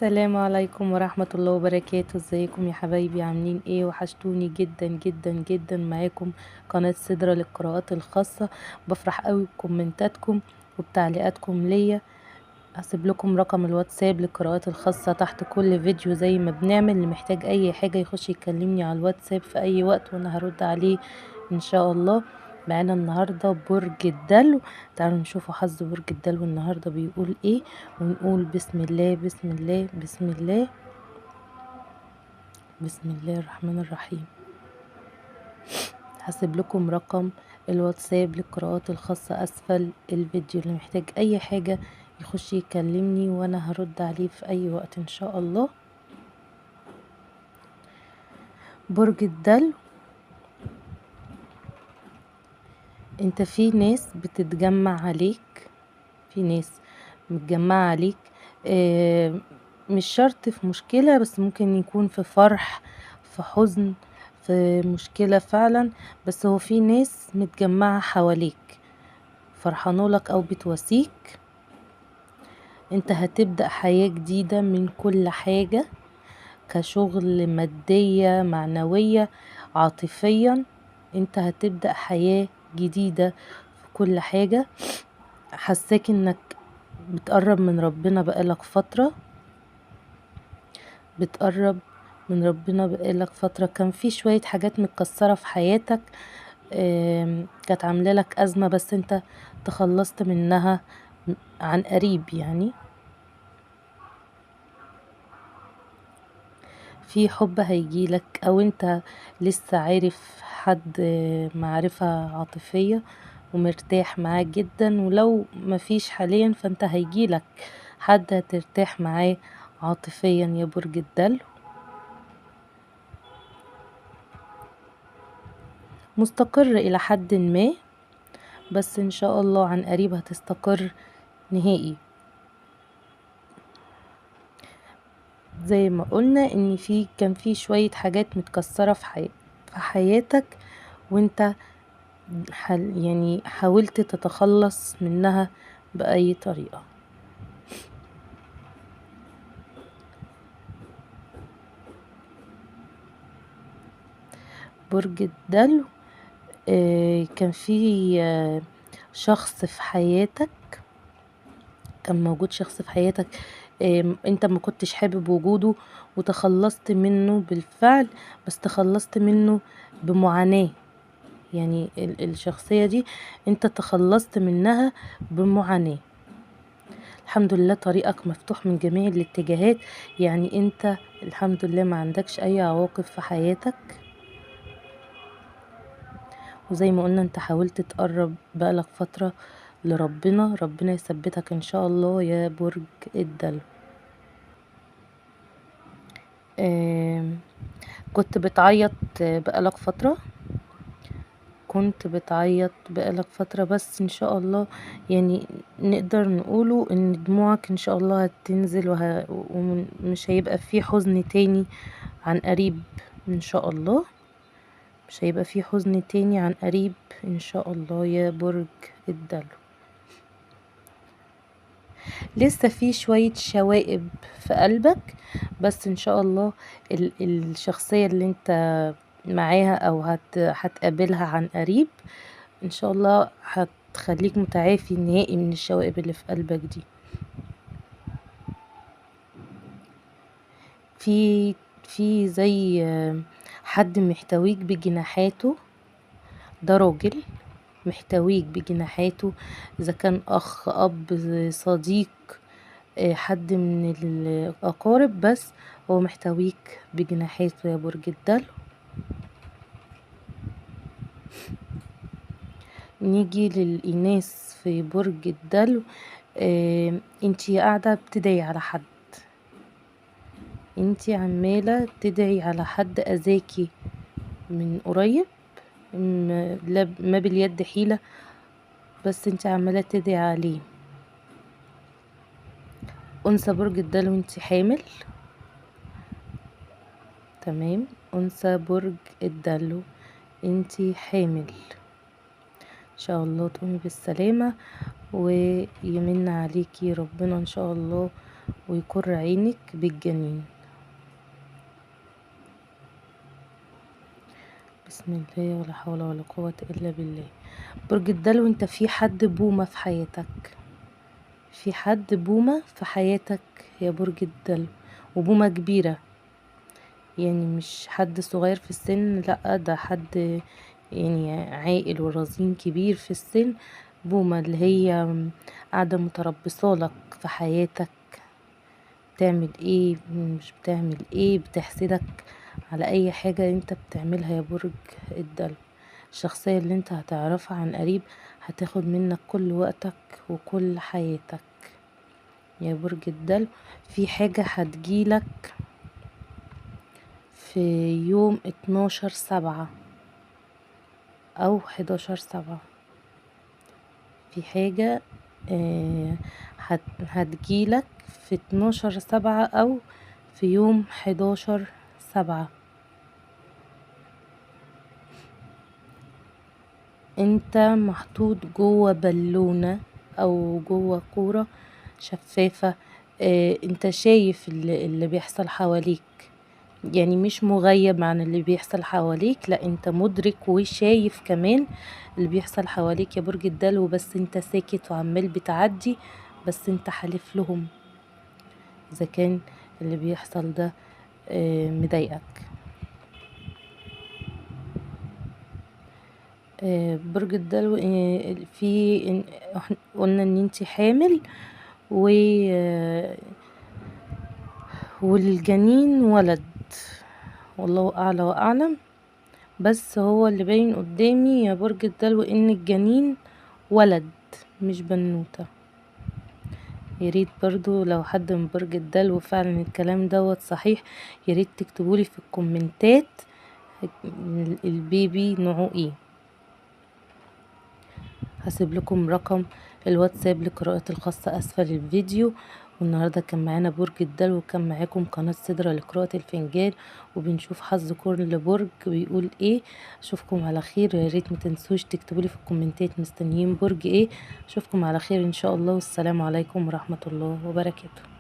السلام عليكم ورحمة الله وبركاته. ازيكم يا حبايبي؟ عاملين ايه؟ وحشتوني جدا جدا جدا. معاكم قناة سدرة للقراءات الخاصة. بفرح قوي بكومنتاتكم وبتعليقاتكم ليا. هسيب لكم رقم الواتساب للقراءات الخاصة تحت كل فيديو زي ما بنعمل. اللي محتاج اي حاجة يخش يكلمني على الواتساب في اي وقت وانا هرد عليه ان شاء الله. معانا النهاردة برج الدلو. تعالوا نشوفوا حظ برج الدلو النهاردة بيقول ايه، ونقول بسم الله بسم الله بسم الله بسم الله الرحمن الرحيم. هسيب لكم رقم الواتساب للقراءات الخاصة اسفل الفيديو. اللي محتاج اي حاجة يخش يكلمني وانا هرد عليه في اي وقت ان شاء الله. برج الدلو، انت في ناس بتتجمع عليك، في ناس متجمعة عليك. آه، مش شرط في مشكلة، بس ممكن يكون في فرح، في حزن، في مشكلة فعلا. بس هو في ناس متجمعة حواليك فرحانولك او بتواسيك. انت هتبدأ حياة جديدة من كل حاجة، كشغل، مادية، معنوية، عاطفيا. انت هتبدأ حياة جديدة في كل حاجة. حساك انك بتقرب من ربنا بقالك فترة، بتقرب من ربنا بقالك فترة. كان في شوية حاجات متكسرة في حياتك، كانت عاملة لك أزمة، بس انت تخلصت منها عن قريب. يعني في حب هيجيلك، او انت لسه عارف حد معرفة عاطفية ومرتاح معاه جدا. ولو مفيش حاليا فانت هيجيلك حد هترتاح معاه عاطفيا يا برج الدلو. مستقر الى حد ما، بس ان شاء الله عن قريب هتستقر نهائي. زي ما قلنا ان كان في شوية حاجات متكسرة في حياتك، وانت يعني حاولت تتخلص منها بأي طريقة. برج الدلو، كان في شخص في حياتك، كان موجود شخص في حياتك. انت ما كنتش حابب وجوده وتخلصت منه بالفعل، بس تخلصت منه بمعاناة. يعني الشخصية دي انت تخلصت منها بمعاناة. الحمد لله طريقك مفتوح من جميع الاتجاهات. يعني انت الحمد لله ما عندكش اي عواقب في حياتك. وزي ما قلنا انت حاولت تقرب بقالك فترة لربنا. ربنا يثبتك ان شاء الله يا برج الدلو. آم، كنت بتعيط بقالك فترة، كنت بتعيط بقالك فترة، بس ان شاء الله يعني نقدر نقوله ان دموعك ان شاء الله هتنزل ومش هيبقى فيه حزن تاني عن قريب ان شاء الله. مش هيبقى فيه حزن تاني عن قريب ان شاء الله يا برج الدلو. لسه في شوية شوائب في قلبك، بس ان شاء الله الشخصية اللي انت معاها او هتقابلها عن قريب ان شاء الله هتخليك متعافي نهائي من الشوائب اللي في قلبك دي. في في زي حد محتويك بجناحاته. ده راجل محتويك بجناحاته، اذا كان اخ، اب، صديق، حد من الاقارب، بس هو محتويك بجناحاته يا برج الدلو. نيجي للإناث في برج الدلو. انتي قاعدة بتدعي على حد، انتي عمالة تدعي على حد اذاكي من قريب. ما باليد حيلة، بس انتي عمالة تدعي عليه. انثى برج الدلو، انتي حامل. تمام، انثى برج الدلو انتي حامل. ان شاء الله تقومي بالسلامة ويمن عليكي ربنا ان شاء الله ويقر عينك بالجنين. بسم الله، ولا حول ولا قوة إلا بالله. برج الدلو، انت في حد بومة في حياتك، في حد بومة في حياتك يا برج الدلو، وبومة كبيرة، يعني مش حد صغير في السن، لأ ده حد يعني عاقل ورزين كبير في السن. بومة اللي هي قاعدة متربصالك في حياتك، بتعمل ايه مش بتعمل ايه، بتحسدك على اي حاجة انت بتعملها يا برج الدلو. الشخصية اللي انت هتعرفها عن قريب هتاخد منك كل وقتك وكل حياتك يا برج الدلو. في حاجة هتجيلك في يوم 12/7 او 11/7. في حاجة هتجيلك في 12/7 او في يوم 11/7. انت محطوط جوه بالونة او جوه كورة شفافة. انت شايف اللي بيحصل حواليك، يعني مش مغيب عن اللي بيحصل حواليك، لا انت مدرك وشايف كمان اللي بيحصل حواليك يا برج الدلو، بس انت ساكت وعمال بتعدي، بس انت حالف لهم اذا كان اللي بيحصل ده مضايقك. برج الدلو، في قلنا ان انتي حامل والجنين ولد، والله اعلى واعلم، بس هو اللي باين قدامي يا برج الدلو ان الجنين ولد مش بنوتة. ياريت برضو لو حد من برج الدلو فعلا الكلام دوت صحيح، ياريت تكتبولي في الكومنتات البيبي نوعه ايه. هسيب لكم رقم الواتساب لقراءة الخاصة اسفل الفيديو. والنهارده كان معانا برج الدلو، وكان معاكم قناة سدرة لقراءة الفنجان، وبنشوف حظ كل برج بيقول ايه. اشوفكم على خير، ويا ريت ما تنسوش تكتبوا لي في الكومنتات مستنيين برج ايه. اشوفكم على خير ان شاء الله، والسلام عليكم ورحمة الله وبركاته.